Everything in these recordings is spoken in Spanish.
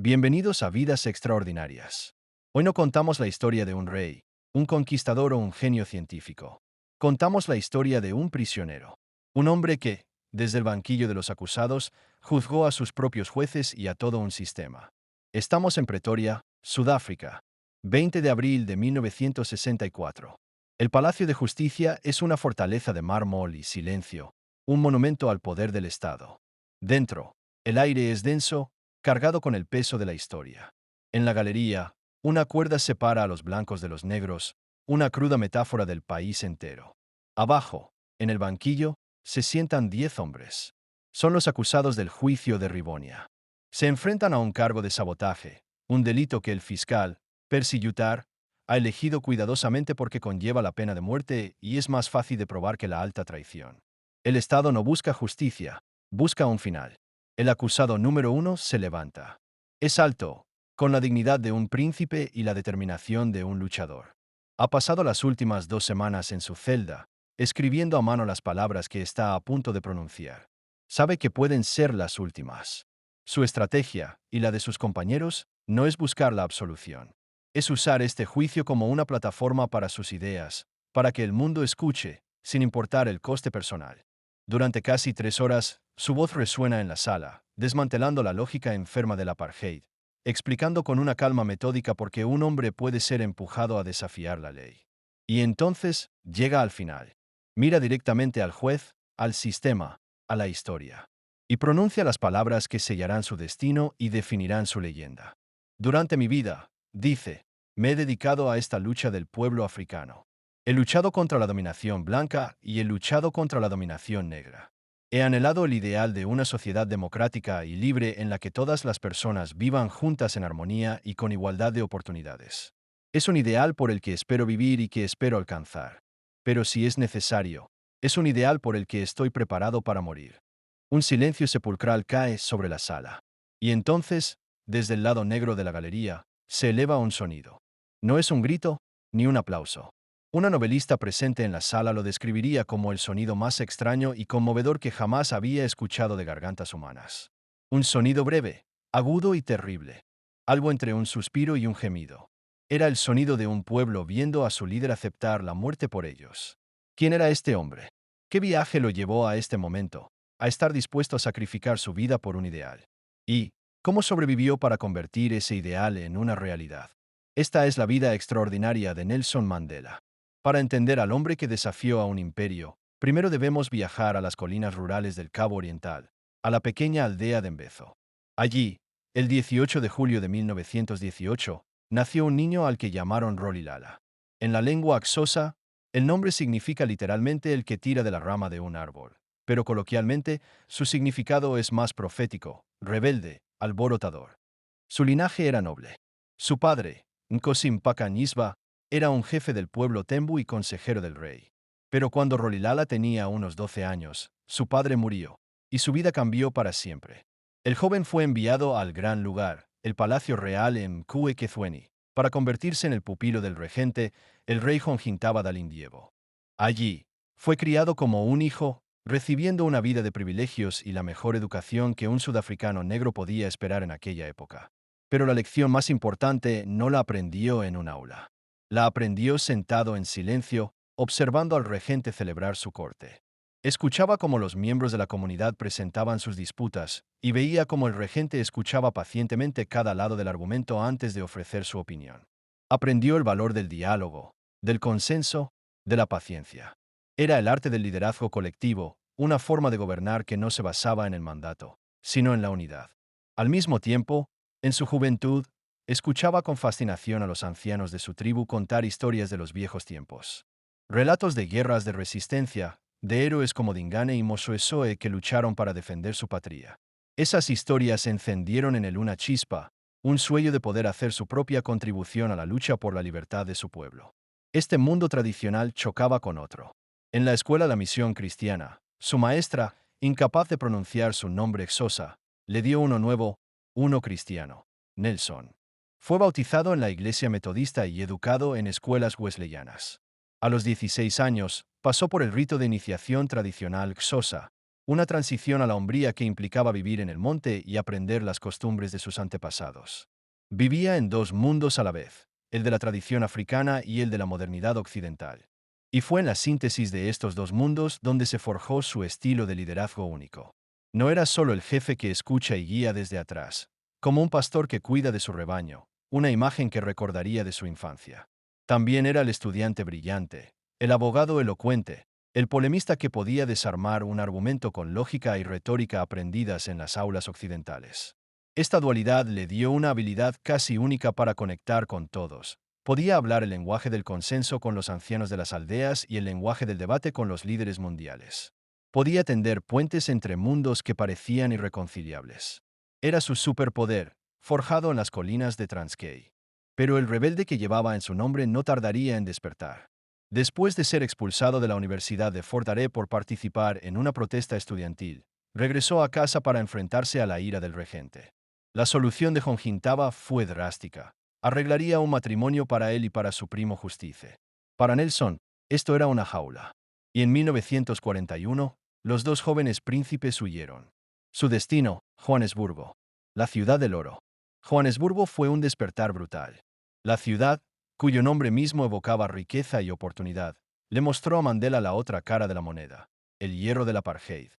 Bienvenidos a Vidas Extraordinarias. Hoy no contamos la historia de un rey, un conquistador o un genio científico. Contamos la historia de un prisionero. Un hombre que, desde el banquillo de los acusados, juzgó a sus propios jueces y a todo un sistema. Estamos en Pretoria, Sudáfrica, 20 de abril de 1964. El Palacio de Justicia es una fortaleza de mármol y silencio, un monumento al poder del Estado. Dentro, el aire es denso, cargado con el peso de la historia. En la galería, una cuerda separa a los blancos de los negros, una cruda metáfora del país entero. Abajo, en el banquillo, se sientan 10 hombres. Son los acusados del juicio de Rivonia. Se enfrentan a un cargo de sabotaje, un delito que el fiscal, Percy Yutar, ha elegido cuidadosamente porque conlleva la pena de muerte y es más fácil de probar que la alta traición. El Estado no busca justicia, busca un final. El acusado número 1 se levanta. Es alto, con la dignidad de un príncipe y la determinación de un luchador. Ha pasado las últimas 2 semanas en su celda, escribiendo a mano las palabras que está a punto de pronunciar. Sabe que pueden ser las últimas. Su estrategia, y la de sus compañeros, no es buscar la absolución. Es usar este juicio como una plataforma para sus ideas, para que el mundo escuche, sin importar el coste personal. Durante casi 3 horas, su voz resuena en la sala, desmantelando la lógica enferma del apartheid, explicando con una calma metódica por qué un hombre puede ser empujado a desafiar la ley. Y entonces, llega al final. Mira directamente al juez, al sistema, a la historia. Y pronuncia las palabras que sellarán su destino y definirán su leyenda. Durante mi vida, dice, me he dedicado a esta lucha del pueblo africano. He luchado contra la dominación blanca y he luchado contra la dominación negra. He anhelado el ideal de una sociedad democrática y libre en la que todas las personas vivan juntas en armonía y con igualdad de oportunidades. Es un ideal por el que espero vivir y que espero alcanzar. Pero si es necesario, es un ideal por el que estoy preparado para morir. Un silencio sepulcral cae sobre la sala. Y entonces, desde el lado negro de la galería, se eleva un sonido. No es un grito, ni un aplauso. Una novelista presente en la sala lo describiría como el sonido más extraño y conmovedor que jamás había escuchado de gargantas humanas. Un sonido breve, agudo y terrible. Algo entre un suspiro y un gemido. Era el sonido de un pueblo viendo a su líder aceptar la muerte por ellos. ¿Quién era este hombre? ¿Qué viaje lo llevó a este momento, a estar dispuesto a sacrificar su vida por un ideal? ¿Y cómo sobrevivió para convertir ese ideal en una realidad? Esta es la vida extraordinaria de Nelson Mandela. Para entender al hombre que desafió a un imperio, primero debemos viajar a las colinas rurales del Cabo Oriental, a la pequeña aldea de Mbezo. Allí, el 18 de julio de 1918, nació un niño al que llamaron Rolihlahla. En la lengua xhosa, el nombre significa literalmente el que tira de la rama de un árbol, pero coloquialmente su significado es más profético, rebelde, alborotador. Su linaje era noble. Su padre, Nkosi Mpaka era un jefe del pueblo Tembu y consejero del rey. Pero cuando Rolihlahla tenía unos 12 años, su padre murió, y su vida cambió para siempre. El joven fue enviado al gran lugar, el Palacio Real en Cuequezueni, para convertirse en el pupilo del regente, el rey Jonjintaba Dalindievo. Allí, fue criado como un hijo, recibiendo una vida de privilegios y la mejor educación que un sudafricano negro podía esperar en aquella época. Pero la lección más importante no la aprendió en un aula. La aprendió sentado en silencio, observando al regente celebrar su corte. Escuchaba cómo los miembros de la comunidad presentaban sus disputas, y veía cómo el regente escuchaba pacientemente cada lado del argumento antes de ofrecer su opinión. Aprendió el valor del diálogo, del consenso, de la paciencia. Era el arte del liderazgo colectivo, una forma de gobernar que no se basaba en el mandato, sino en la unidad. Al mismo tiempo, en su juventud, escuchaba con fascinación a los ancianos de su tribu contar historias de los viejos tiempos. Relatos de guerras de resistencia, de héroes como Dingane y Moshoeshoe que lucharon para defender su patria. Esas historias encendieron en él una chispa, un sueño de poder hacer su propia contribución a la lucha por la libertad de su pueblo. Este mundo tradicional chocaba con otro. En la escuela La Misión Cristiana, su maestra, incapaz de pronunciar su nombre xhosa, le dio uno nuevo, uno cristiano. Nelson. Fue bautizado en la iglesia metodista y educado en escuelas wesleyanas. A los 16 años, pasó por el rito de iniciación tradicional xhosa, una transición a la hombría que implicaba vivir en el monte y aprender las costumbres de sus antepasados. Vivía en dos mundos a la vez, el de la tradición africana y el de la modernidad occidental. Y fue en la síntesis de estos dos mundos donde se forjó su estilo de liderazgo único. No era solo el jefe que escucha y guía desde atrás, como un pastor que cuida de su rebaño, una imagen que recordaría de su infancia. También era el estudiante brillante, el abogado elocuente, el polemista que podía desarmar un argumento con lógica y retórica aprendidas en las aulas occidentales. Esta dualidad le dio una habilidad casi única para conectar con todos. Podía hablar el lenguaje del consenso con los ancianos de las aldeas y el lenguaje del debate con los líderes mundiales. Podía tender puentes entre mundos que parecían irreconciliables. Era su superpoder, forjado en las colinas de Transkei. Pero el rebelde que llevaba en su nombre no tardaría en despertar. Después de ser expulsado de la Universidad de Fort Hare por participar en una protesta estudiantil, regresó a casa para enfrentarse a la ira del regente. La solución de Jonjintaba fue drástica. Arreglaría un matrimonio para él y para su primo Justice. Para Nelson, esto era una jaula. Y en 1941, los dos jóvenes príncipes huyeron. Su destino, Johannesburgo. La ciudad del oro. Johannesburgo fue un despertar brutal. La ciudad, cuyo nombre mismo evocaba riqueza y oportunidad, le mostró a Mandela la otra cara de la moneda, el hierro del apartheid.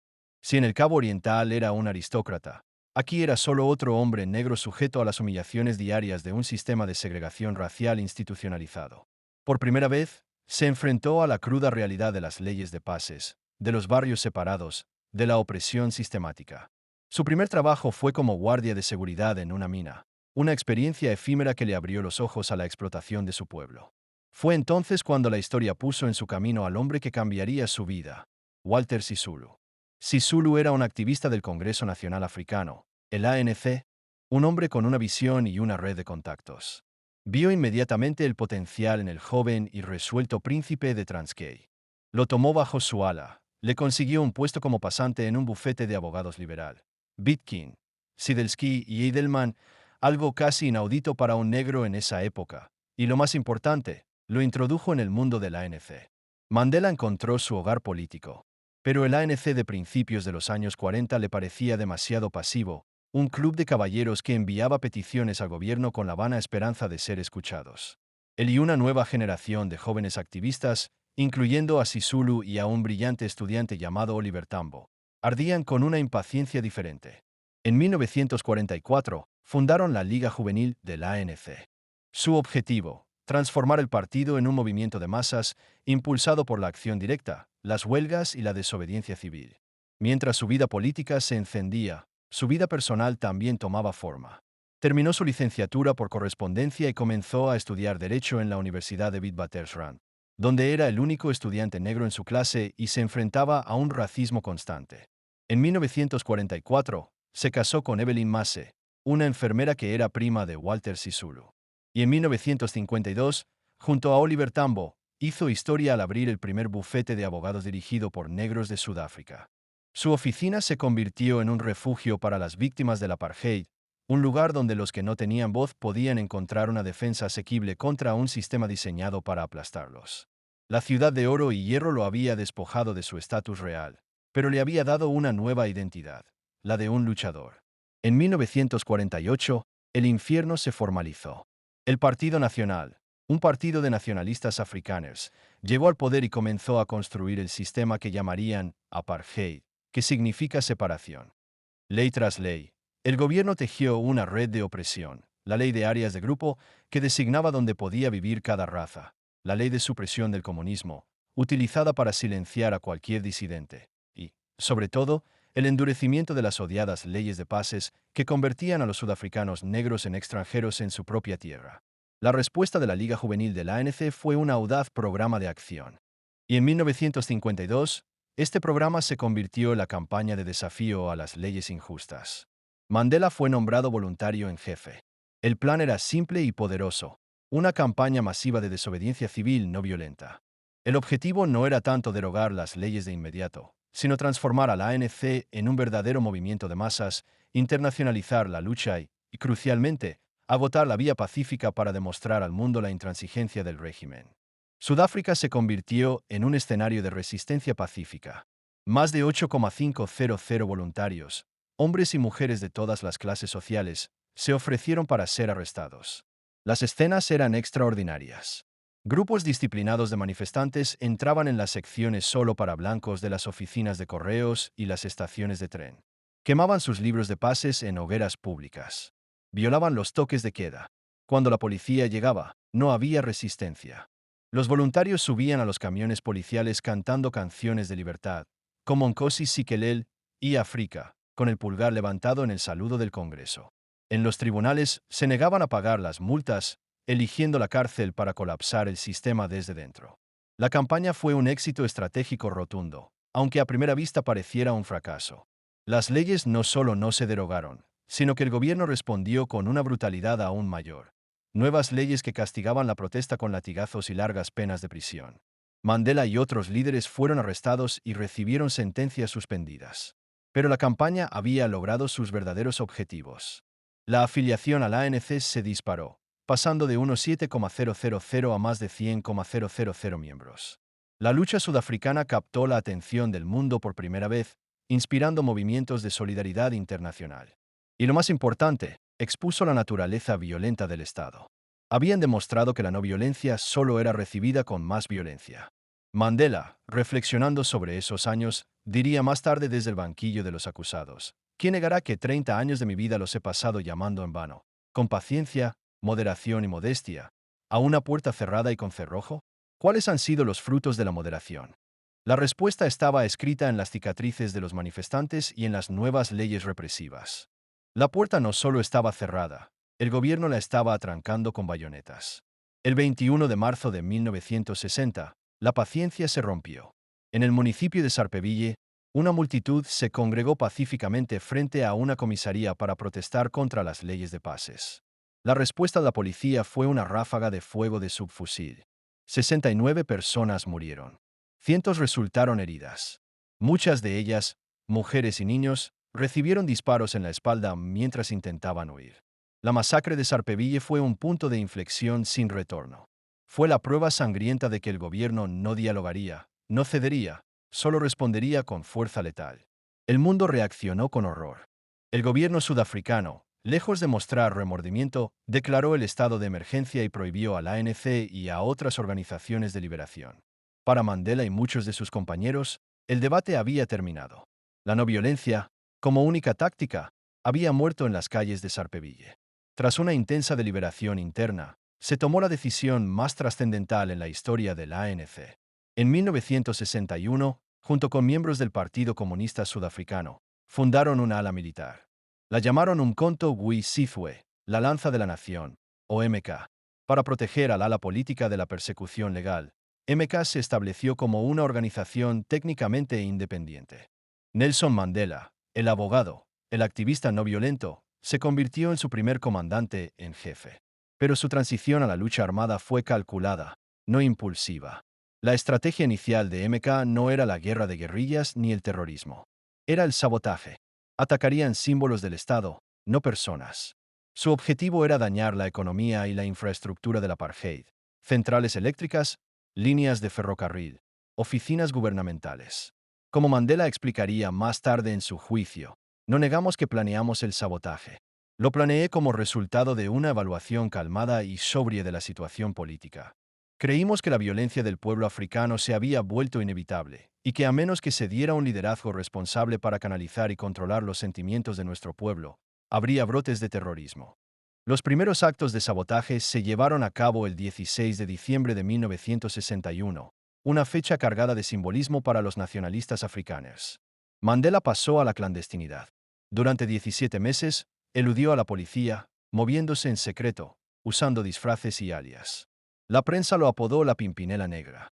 Si en el Cabo Oriental era un aristócrata, aquí era solo otro hombre negro sujeto a las humillaciones diarias de un sistema de segregación racial institucionalizado. Por primera vez, se enfrentó a la cruda realidad de las leyes de pases, de los barrios separados, de la opresión sistemática. Su primer trabajo fue como guardia de seguridad en una mina, una experiencia efímera que le abrió los ojos a la explotación de su pueblo. Fue entonces cuando la historia puso en su camino al hombre que cambiaría su vida, Walter Sisulu. Sisulu era un activista del Congreso Nacional Africano, el ANC, un hombre con una visión y una red de contactos. Vio inmediatamente el potencial en el joven y resuelto príncipe de Transkei. Lo tomó bajo su ala, le consiguió un puesto como pasante en un bufete de abogados liberal. Bitkin, Sidelsky y Edelman, algo casi inaudito para un negro en esa época, y lo más importante, lo introdujo en el mundo del ANC. Mandela encontró su hogar político, pero el ANC de principios de los años 40 le parecía demasiado pasivo, un club de caballeros que enviaba peticiones al gobierno con la vana esperanza de ser escuchados. Él y una nueva generación de jóvenes activistas, incluyendo a Sisulu y a un brillante estudiante llamado Oliver Tambo, ardían con una impaciencia diferente. En 1944, fundaron la Liga Juvenil del ANC. Su objetivo, transformar el partido en un movimiento de masas impulsado por la acción directa, las huelgas y la desobediencia civil. Mientras su vida política se encendía, su vida personal también tomaba forma. Terminó su licenciatura por correspondencia y comenzó a estudiar Derecho en la Universidad de Witwatersrand, donde era el único estudiante negro en su clase y se enfrentaba a un racismo constante. En 1944, se casó con Evelyn Masse, una enfermera que era prima de Walter Sisulu. Y en 1952, junto a Oliver Tambo, hizo historia al abrir el primer bufete de abogados dirigido por negros de Sudáfrica. Su oficina se convirtió en un refugio para las víctimas del apartheid, un lugar donde los que no tenían voz podían encontrar una defensa asequible contra un sistema diseñado para aplastarlos. La ciudad de oro y hierro lo había despojado de su estatus real, pero le había dado una nueva identidad, la de un luchador. En 1948, el infierno se formalizó. El Partido Nacional, un partido de nacionalistas africanos, llegó al poder y comenzó a construir el sistema que llamarían apartheid, que significa separación. Ley tras ley, el gobierno tejió una red de opresión, la ley de áreas de grupo, que designaba dónde podía vivir cada raza, la ley de supresión del comunismo, utilizada para silenciar a cualquier disidente, y, sobre todo, el endurecimiento de las odiadas leyes de pases que convertían a los sudafricanos negros en extranjeros en su propia tierra. La respuesta de la Liga Juvenil del ANC fue un audaz programa de acción. Y en 1952, este programa se convirtió en la campaña de desafío a las leyes injustas. Mandela fue nombrado voluntario en jefe. El plan era simple y poderoso, una campaña masiva de desobediencia civil no violenta. El objetivo no era tanto derogar las leyes de inmediato, sino transformar a la ANC en un verdadero movimiento de masas, internacionalizar la lucha y, crucialmente, agotar la vía pacífica para demostrar al mundo la intransigencia del régimen. Sudáfrica se convirtió en un escenario de resistencia pacífica. Más de 8,500 voluntarios, hombres y mujeres de todas las clases sociales, se ofrecieron para ser arrestados. Las escenas eran extraordinarias. Grupos disciplinados de manifestantes entraban en las secciones solo para blancos de las oficinas de correos y las estaciones de tren. Quemaban sus libros de pases en hogueras públicas. Violaban los toques de queda. Cuando la policía llegaba, no había resistencia. Los voluntarios subían a los camiones policiales cantando canciones de libertad, como Nkosi Sikelel y África, con el pulgar levantado en el saludo del Congreso. En los tribunales se negaban a pagar las multas, eligiendo la cárcel para colapsar el sistema desde dentro. La campaña fue un éxito estratégico rotundo, aunque a primera vista pareciera un fracaso. Las leyes no solo no se derogaron, sino que el gobierno respondió con una brutalidad aún mayor. Nuevas leyes que castigaban la protesta con latigazos y largas penas de prisión. Mandela y otros líderes fueron arrestados y recibieron sentencias suspendidas. Pero la campaña había logrado sus verdaderos objetivos. La afiliación a la ANC se disparó, pasando de unos 7,000 a más de 100,000 miembros. La lucha sudafricana captó la atención del mundo por primera vez, inspirando movimientos de solidaridad internacional. Y lo más importante, expuso la naturaleza violenta del Estado. Habían demostrado que la no violencia solo era recibida con más violencia. Mandela, reflexionando sobre esos años, diría más tarde desde el banquillo de los acusados: ¿quién negará que 30 años de mi vida los he pasado llamando en vano, con paciencia, moderación y modestia, a una puerta cerrada y con cerrojo? ¿Cuáles han sido los frutos de la moderación? La respuesta estaba escrita en las cicatrices de los manifestantes y en las nuevas leyes represivas. La puerta no solo estaba cerrada, el gobierno la estaba atrancando con bayonetas. El 21 de marzo de 1960, la paciencia se rompió. En el municipio de Sarpeville, una multitud se congregó pacíficamente frente a una comisaría para protestar contra las leyes de pases. La respuesta de la policía fue una ráfaga de fuego de subfusil. 69 personas murieron. Cientos resultaron heridas. Muchas de ellas, mujeres y niños, recibieron disparos en la espalda mientras intentaban huir. La masacre de Sarpeville fue un punto de inflexión sin retorno. Fue la prueba sangrienta de que el gobierno no dialogaría, no cedería, solo respondería con fuerza letal. El mundo reaccionó con horror. El gobierno sudafricano, lejos de mostrar remordimiento, declaró el estado de emergencia y prohibió a la ANC y a otras organizaciones de liberación. Para Mandela y muchos de sus compañeros, el debate había terminado. La no violencia, como única táctica, había muerto en las calles de Sarpeville. Tras una intensa deliberación interna, se tomó la decisión más trascendental en la historia del ANC. En 1961, junto con miembros del Partido Comunista Sudafricano, fundaron una ala militar. La llamaron Umkhonto we Sizwe, la Lanza de la Nación, o MK. Para proteger al ala política de la persecución legal, MK se estableció como una organización técnicamente independiente. Nelson Mandela, el abogado, el activista no violento, se convirtió en su primer comandante en jefe. Pero su transición a la lucha armada fue calculada, no impulsiva. La estrategia inicial de MK no era la guerra de guerrillas ni el terrorismo. Era el sabotaje. Atacarían símbolos del Estado, no personas. Su objetivo era dañar la economía y la infraestructura del apartheid: centrales eléctricas, líneas de ferrocarril, oficinas gubernamentales. Como Mandela explicaría más tarde en su juicio, no negamos que planeamos el sabotaje. Lo planeé como resultado de una evaluación calmada y sobria de la situación política. Creímos que la violencia del pueblo africano se había vuelto inevitable, y que a menos que se diera un liderazgo responsable para canalizar y controlar los sentimientos de nuestro pueblo, habría brotes de terrorismo. Los primeros actos de sabotaje se llevaron a cabo el 16 de diciembre de 1961, una fecha cargada de simbolismo para los nacionalistas africanos. Mandela pasó a la clandestinidad. Durante 17 meses, eludió a la policía, moviéndose en secreto, usando disfraces y alias. La prensa lo apodó la Pimpinela Negra.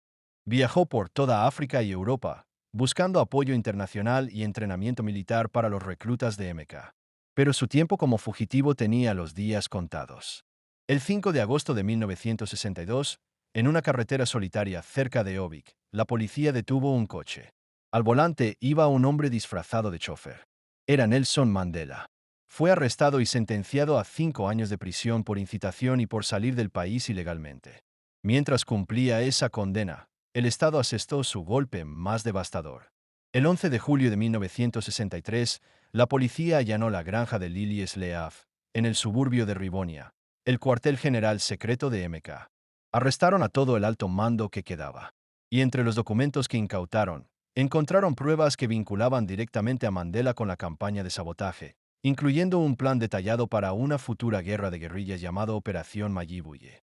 Viajó por toda África y Europa, buscando apoyo internacional y entrenamiento militar para los reclutas de MK. Pero su tiempo como fugitivo tenía los días contados. El 5 de agosto de 1962, en una carretera solitaria cerca de Obik, la policía detuvo un coche. Al volante iba un hombre disfrazado de chofer. Era Nelson Mandela. Fue arrestado y sentenciado a 5 años de prisión por incitación y por salir del país ilegalmente. Mientras cumplía esa condena, el Estado asestó su golpe más devastador. El 11 de julio de 1963, la policía allanó la granja de Lily Sleaf, en el suburbio de Rivonia, el cuartel general secreto de MK. Arrestaron a todo el alto mando que quedaba. Y entre los documentos que incautaron, encontraron pruebas que vinculaban directamente a Mandela con la campaña de sabotaje, incluyendo un plan detallado para una futura guerra de guerrillas llamado Operación Mayibuye.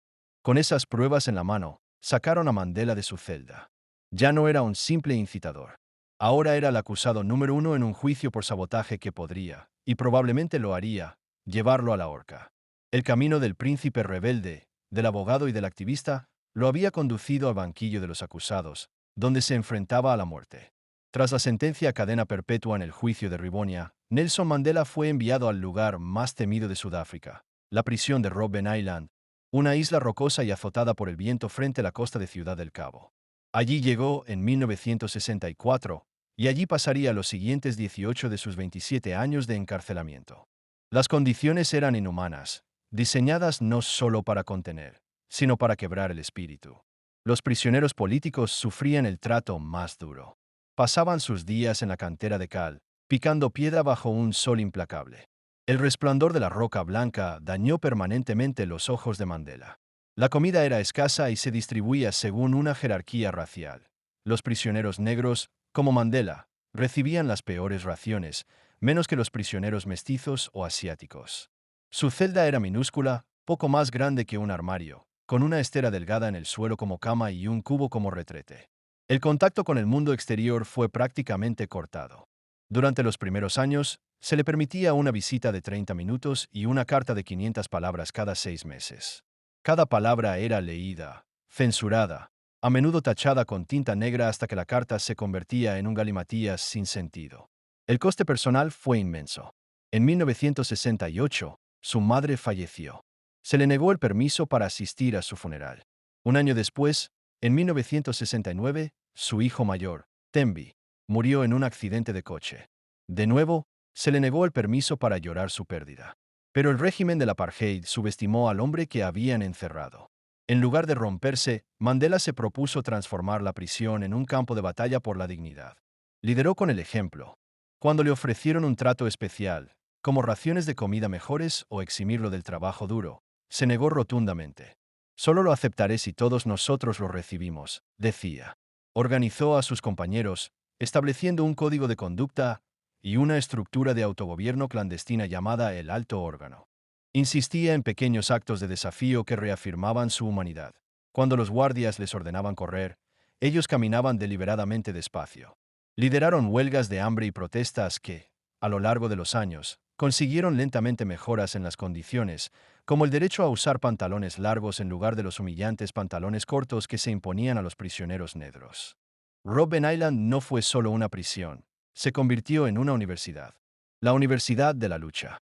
Con esas pruebas en la mano, sacaron a Mandela de su celda. Ya no era un simple incitador. Ahora era el acusado número uno en un juicio por sabotaje que podría, y probablemente lo haría, llevarlo a la horca. El camino del príncipe rebelde, del abogado y del activista, lo había conducido al banquillo de los acusados, donde se enfrentaba a la muerte. Tras la sentencia a cadena perpetua en el juicio de Rivonia, Nelson Mandela fue enviado al lugar más temido de Sudáfrica, la prisión de Robben Island, una isla rocosa y azotada por el viento frente a la costa de Ciudad del Cabo. Allí llegó en 1964, y allí pasaría los siguientes 18 de sus 27 años de encarcelamiento. Las condiciones eran inhumanas, diseñadas no solo para contener, sino para quebrar el espíritu. Los prisioneros políticos sufrían el trato más duro. Pasaban sus días en la cantera de cal, picando piedra bajo un sol implacable. El resplandor de la roca blanca dañó permanentemente los ojos de Mandela. La comida era escasa y se distribuía según una jerarquía racial. Los prisioneros negros, como Mandela, recibían las peores raciones, menos que los prisioneros mestizos o asiáticos. Su celda era minúscula, poco más grande que un armario, con una estera delgada en el suelo como cama y un cubo como retrete. El contacto con el mundo exterior fue prácticamente cortado. Durante los primeros años, se le permitía una visita de 30 minutos y una carta de 500 palabras cada 6 meses. Cada palabra era leída, censurada, a menudo tachada con tinta negra hasta que la carta se convertía en un galimatías sin sentido. El coste personal fue inmenso. En 1968, su madre falleció. Se le negó el permiso para asistir a su funeral. Un año después, en 1969, su hijo mayor, Thembi, murió en un accidente de coche. De nuevo, se le negó el permiso para llorar su pérdida. Pero el régimen del apartheid subestimó al hombre que habían encerrado. En lugar de romperse, Mandela se propuso transformar la prisión en un campo de batalla por la dignidad. Lideró con el ejemplo. Cuando le ofrecieron un trato especial, como raciones de comida mejores o eximirlo del trabajo duro, se negó rotundamente. Solo lo aceptaré si todos nosotros lo recibimos, decía. Organizó a sus compañeros, estableciendo un código de conducta y una estructura de autogobierno clandestina llamada el Alto Órgano. Insistía en pequeños actos de desafío que reafirmaban su humanidad. Cuando los guardias les ordenaban correr, ellos caminaban deliberadamente despacio. Lideraron huelgas de hambre y protestas que, a lo largo de los años, consiguieron lentamente mejoras en las condiciones, como el derecho a usar pantalones largos en lugar de los humillantes pantalones cortos que se imponían a los prisioneros negros. Robben Island no fue solo una prisión, se convirtió en una universidad. La Universidad de la Lucha.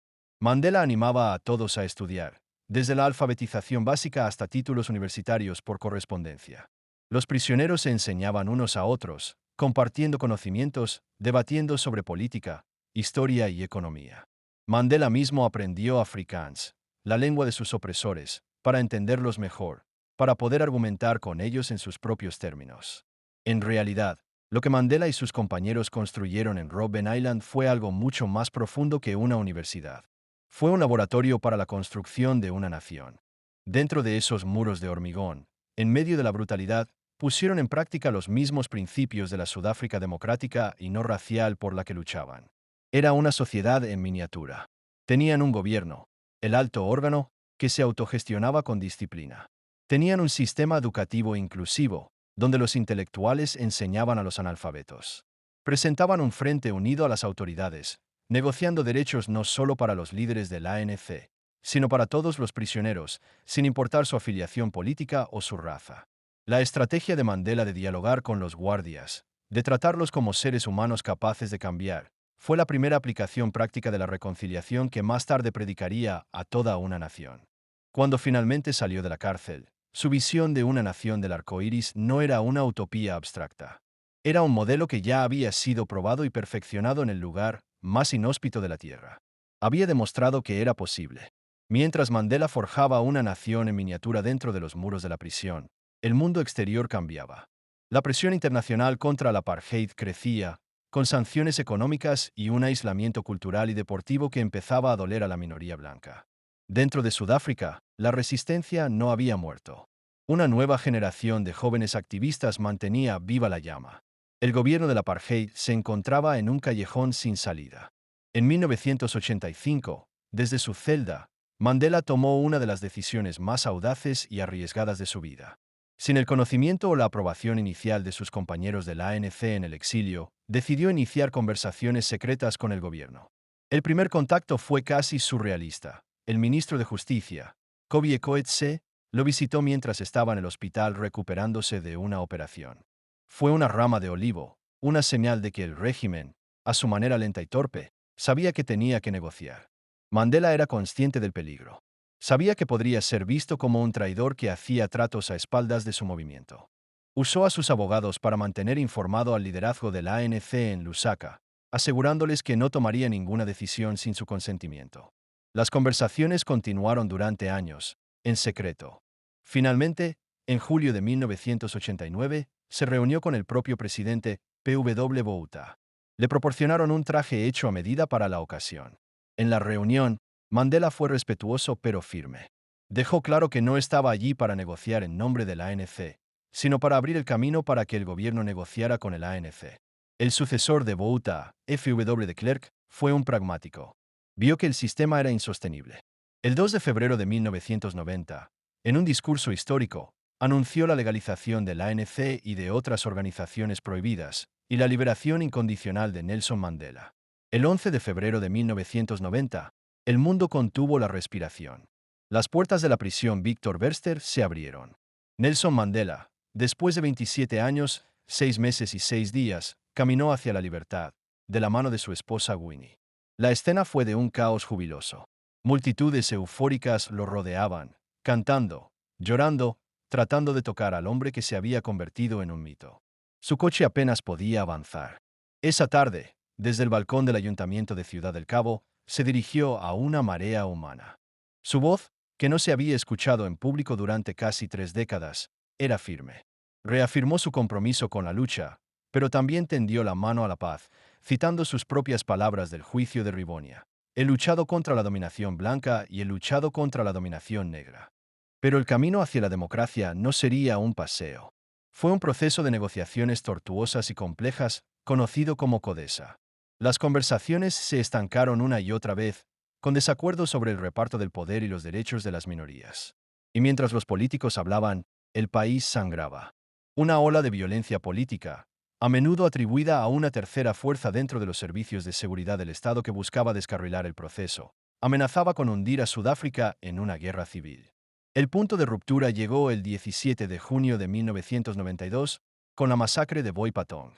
Mandela animaba a todos a estudiar, desde la alfabetización básica hasta títulos universitarios por correspondencia. Los prisioneros se enseñaban unos a otros, compartiendo conocimientos, debatiendo sobre política, historia y economía. Mandela mismo aprendió Afrikaans, la lengua de sus opresores, para entenderlos mejor, para poder argumentar con ellos en sus propios términos. En realidad, lo que Mandela y sus compañeros construyeron en Robben Island fue algo mucho más profundo que una universidad. Fue un laboratorio para la construcción de una nación. Dentro de esos muros de hormigón, en medio de la brutalidad, pusieron en práctica los mismos principios de la Sudáfrica democrática y no racial por la que luchaban. Era una sociedad en miniatura. Tenían un gobierno, el alto órgano, que se autogestionaba con disciplina. Tenían un sistema educativo inclusivo, donde los intelectuales enseñaban a los analfabetos. Presentaban un frente unido a las autoridades, negociando derechos no solo para los líderes del ANC, sino para todos los prisioneros, sin importar su afiliación política o su raza. La estrategia de Mandela de dialogar con los guardias, de tratarlos como seres humanos capaces de cambiar, fue la primera aplicación práctica de la reconciliación que más tarde predicaría a toda una nación. Cuando finalmente salió de la cárcel, su visión de una nación del arco iris no era una utopía abstracta. Era un modelo que ya había sido probado y perfeccionado en el lugar más inhóspito de la Tierra. Había demostrado que era posible. Mientras Mandela forjaba una nación en miniatura dentro de los muros de la prisión, el mundo exterior cambiaba. La presión internacional contra el apartheid crecía, con sanciones económicas y un aislamiento cultural y deportivo que empezaba a doler a la minoría blanca. Dentro de Sudáfrica, la resistencia no había muerto. Una nueva generación de jóvenes activistas mantenía viva la llama. El gobierno del apartheid se encontraba en un callejón sin salida. En 1985, desde su celda, Mandela tomó una de las decisiones más audaces y arriesgadas de su vida. Sin el conocimiento o la aprobación inicial de sus compañeros del ANC en el exilio, decidió iniciar conversaciones secretas con el gobierno. El primer contacto fue casi surrealista. El ministro de Justicia, Kobie Coetsee, lo visitó mientras estaba en el hospital recuperándose de una operación. Fue una rama de olivo, una señal de que el régimen, a su manera lenta y torpe, sabía que tenía que negociar. Mandela era consciente del peligro. Sabía que podría ser visto como un traidor que hacía tratos a espaldas de su movimiento. Usó a sus abogados para mantener informado al liderazgo del ANC en Lusaka, asegurándoles que no tomaría ninguna decisión sin su consentimiento. Las conversaciones continuaron durante años, en secreto. Finalmente, en julio de 1989, se reunió con el propio presidente, P.W. Botha. Le proporcionaron un traje hecho a medida para la ocasión. En la reunión, Mandela fue respetuoso pero firme. Dejó claro que no estaba allí para negociar en nombre del ANC, sino para abrir el camino para que el gobierno negociara con el ANC. El sucesor de Botha, F.W. de Klerk, fue un pragmático. Vio que el sistema era insostenible. El 2 de febrero de 1990, en un discurso histórico, anunció la legalización del ANC y de otras organizaciones prohibidas, y la liberación incondicional de Nelson Mandela. El 11 de febrero de 1990, el mundo contuvo la respiración. Las puertas de la prisión Victor Verster se abrieron. Nelson Mandela, después de 27 años, 6 meses y 6 días, caminó hacia la libertad, de la mano de su esposa Winnie. La escena fue de un caos jubiloso. Multitudes eufóricas lo rodeaban, cantando, llorando, tratando de tocar al hombre que se había convertido en un mito. Su coche apenas podía avanzar. Esa tarde, desde el balcón del Ayuntamiento de Ciudad del Cabo, se dirigió a una marea humana. Su voz, que no se había escuchado en público durante casi 3 décadas, era firme. Reafirmó su compromiso con la lucha, pero también tendió la mano a la paz, citando sus propias palabras del juicio de Rivonia. He luchado contra la dominación blanca y he luchado contra la dominación negra. Pero el camino hacia la democracia no sería un paseo. Fue un proceso de negociaciones tortuosas y complejas, conocido como CODESA. Las conversaciones se estancaron una y otra vez, con desacuerdos sobre el reparto del poder y los derechos de las minorías. Y mientras los políticos hablaban, el país sangraba. Una ola de violencia política, a menudo atribuida a una tercera fuerza dentro de los servicios de seguridad del Estado que buscaba descarrilar el proceso, amenazaba con hundir a Sudáfrica en una guerra civil. El punto de ruptura llegó el 17 de junio de 1992, con la masacre de Boy Patong.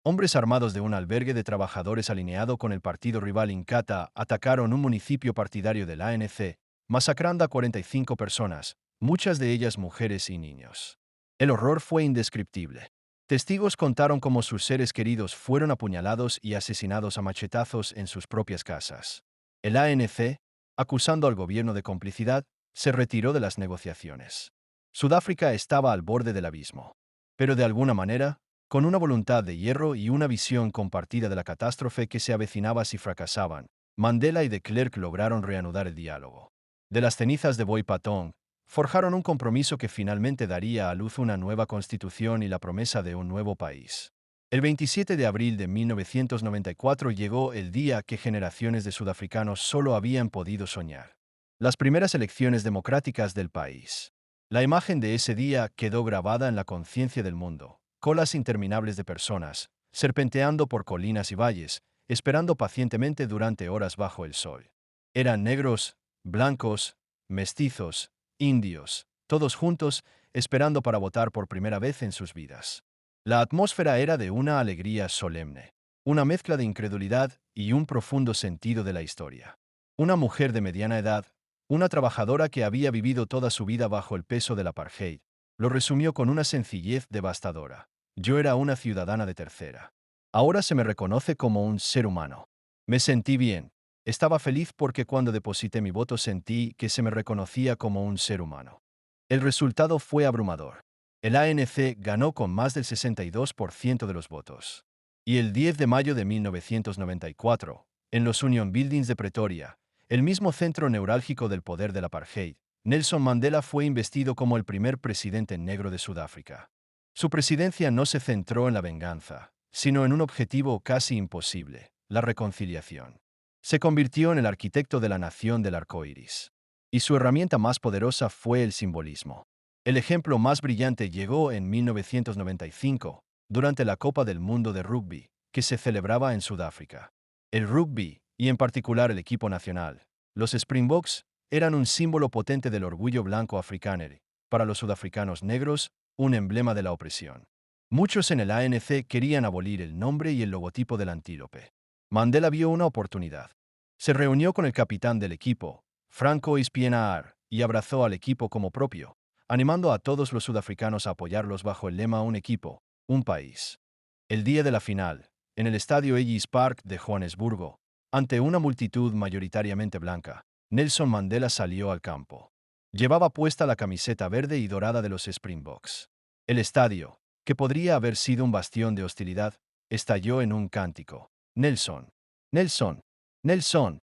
Hombres armados de un albergue de trabajadores alineado con el partido rival Inkatha atacaron un municipio partidario del ANC, masacrando a 45 personas, muchas de ellas mujeres y niños. El horror fue indescriptible. Testigos contaron cómo sus seres queridos fueron apuñalados y asesinados a machetazos en sus propias casas. El ANC, acusando al gobierno de complicidad, se retiró de las negociaciones. Sudáfrica estaba al borde del abismo. Pero de alguna manera, con una voluntad de hierro y una visión compartida de la catástrofe que se avecinaba si fracasaban, Mandela y de Klerk lograron reanudar el diálogo. De las cenizas de Boy Patong, forjaron un compromiso que finalmente daría a luz una nueva constitución y la promesa de un nuevo país. El 27 de abril de 1994 llegó el día que generaciones de sudafricanos solo habían podido soñar. Las primeras elecciones democráticas del país. La imagen de ese día quedó grabada en la conciencia del mundo. Colas interminables de personas, serpenteando por colinas y valles, esperando pacientemente durante horas bajo el sol. Eran negros, blancos, mestizos, indios, todos juntos, esperando para votar por primera vez en sus vidas. La atmósfera era de una alegría solemne, una mezcla de incredulidad y un profundo sentido de la historia. Una mujer de mediana edad, una trabajadora que había vivido toda su vida bajo el peso del apartheid, lo resumió con una sencillez devastadora. Yo era una ciudadana de tercera. Ahora se me reconoce como un ser humano. Me sentí bien. Estaba feliz porque cuando deposité mi voto sentí que se me reconocía como un ser humano. El resultado fue abrumador. El ANC ganó con más del 62% de los votos. Y el 10 de mayo de 1994, en los Union Buildings de Pretoria, el mismo centro neurálgico del poder del apartheid, Nelson Mandela fue investido como el primer presidente negro de Sudáfrica. Su presidencia no se centró en la venganza, sino en un objetivo casi imposible: la reconciliación. Se convirtió en el arquitecto de la nación del arco iris. Y su herramienta más poderosa fue el simbolismo. El ejemplo más brillante llegó en 1995, durante la Copa del Mundo de Rugby, que se celebraba en Sudáfrica. El rugby, y en particular el equipo nacional, los Springboks, eran un símbolo potente del orgullo blanco africano, para los sudafricanos negros, un emblema de la opresión. Muchos en el ANC querían abolir el nombre y el logotipo del antílope. Mandela vio una oportunidad. Se reunió con el capitán del equipo, Franco Ispienaar, y abrazó al equipo como propio, animando a todos los sudafricanos a apoyarlos bajo el lema Un equipo, un país. El día de la final, en el estadio Ellis Park de Johannesburgo, ante una multitud mayoritariamente blanca, Nelson Mandela salió al campo. Llevaba puesta la camiseta verde y dorada de los Springboks. El estadio, que podría haber sido un bastión de hostilidad, estalló en un cántico. Nelson, Nelson, Nelson.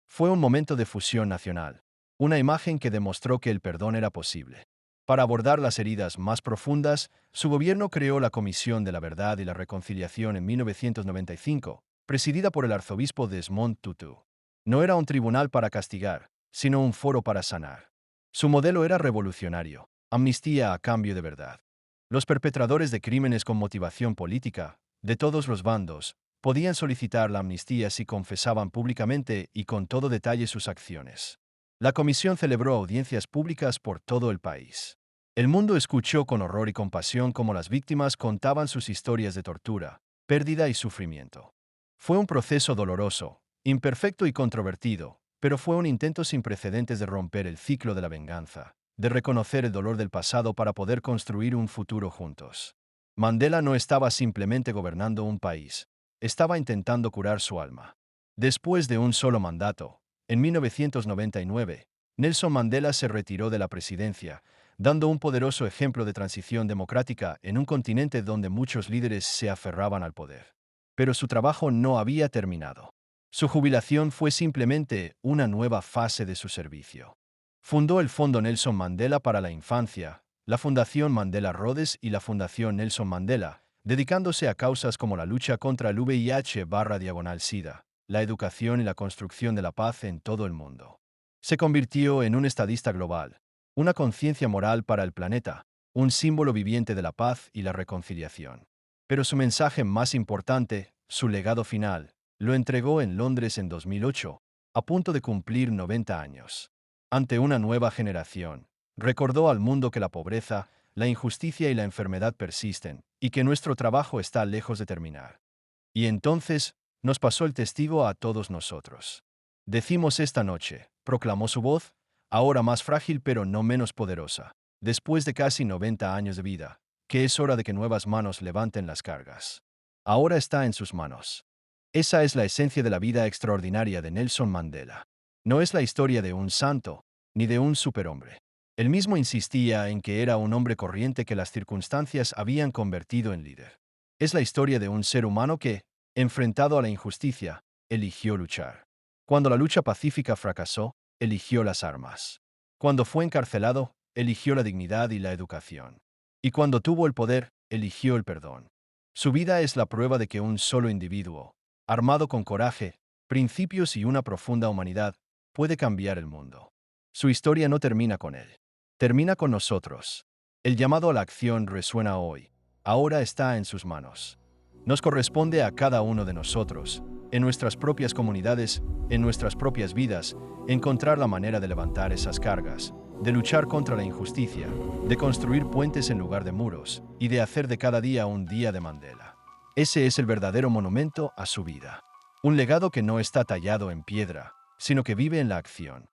Fue un momento de fusión nacional, una imagen que demostró que el perdón era posible. Para abordar las heridas más profundas, su gobierno creó la Comisión de la Verdad y la Reconciliación en 1995, presidida por el arzobispo Desmond Tutu. No era un tribunal para castigar, sino un foro para sanar. Su modelo era revolucionario: amnistía a cambio de verdad. Los perpetradores de crímenes con motivación política, de todos los bandos, podían solicitar la amnistía si confesaban públicamente y con todo detalle sus acciones. La comisión celebró audiencias públicas por todo el país. El mundo escuchó con horror y compasión cómo las víctimas contaban sus historias de tortura, pérdida y sufrimiento. Fue un proceso doloroso, imperfecto y controvertido, pero fue un intento sin precedentes de romper el ciclo de la venganza, de reconocer el dolor del pasado para poder construir un futuro juntos. Mandela no estaba simplemente gobernando un país, estaba intentando curar su alma. Después de un solo mandato, en 1999, Nelson Mandela se retiró de la presidencia, dando un poderoso ejemplo de transición democrática en un continente donde muchos líderes se aferraban al poder. Pero su trabajo no había terminado. Su jubilación fue simplemente una nueva fase de su servicio. Fundó el Fondo Nelson Mandela para la Infancia, la Fundación Mandela Rhodes y la Fundación Nelson Mandela, dedicándose a causas como la lucha contra el VIH/SIDA, la educación y la construcción de la paz en todo el mundo. Se convirtió en un estadista global, una conciencia moral para el planeta, un símbolo viviente de la paz y la reconciliación. Pero su mensaje más importante, su legado final, lo entregó en Londres en 2008, a punto de cumplir 90 años. Ante una nueva generación, recordó al mundo que la pobreza, la injusticia y la enfermedad persisten, y que nuestro trabajo está lejos de terminar. Y entonces, nos pasó el testigo a todos nosotros. Decimos esta noche, proclamó su voz, ahora más frágil pero no menos poderosa, después de casi 90 años de vida, que es hora de que nuevas manos levanten las cargas. Ahora está en sus manos. Esa es la esencia de la vida extraordinaria de Nelson Mandela. No es la historia de un santo, ni de un superhombre. Él mismo insistía en que era un hombre corriente que las circunstancias habían convertido en líder. Es la historia de un ser humano que, enfrentado a la injusticia, eligió luchar. Cuando la lucha pacífica fracasó, eligió las armas. Cuando fue encarcelado, eligió la dignidad y la educación. Y cuando tuvo el poder, eligió el perdón. Su vida es la prueba de que un solo individuo, armado con coraje, principios y una profunda humanidad, puede cambiar el mundo. Su historia no termina con él. Termina con nosotros. El llamado a la acción resuena hoy. Ahora está en sus manos. Nos corresponde a cada uno de nosotros, en nuestras propias comunidades, en nuestras propias vidas, encontrar la manera de levantar esas cargas, de luchar contra la injusticia, de construir puentes en lugar de muros y de hacer de cada día un día de Mandela. Ese es el verdadero monumento a su vida. Un legado que no está tallado en piedra, sino que vive en la acción.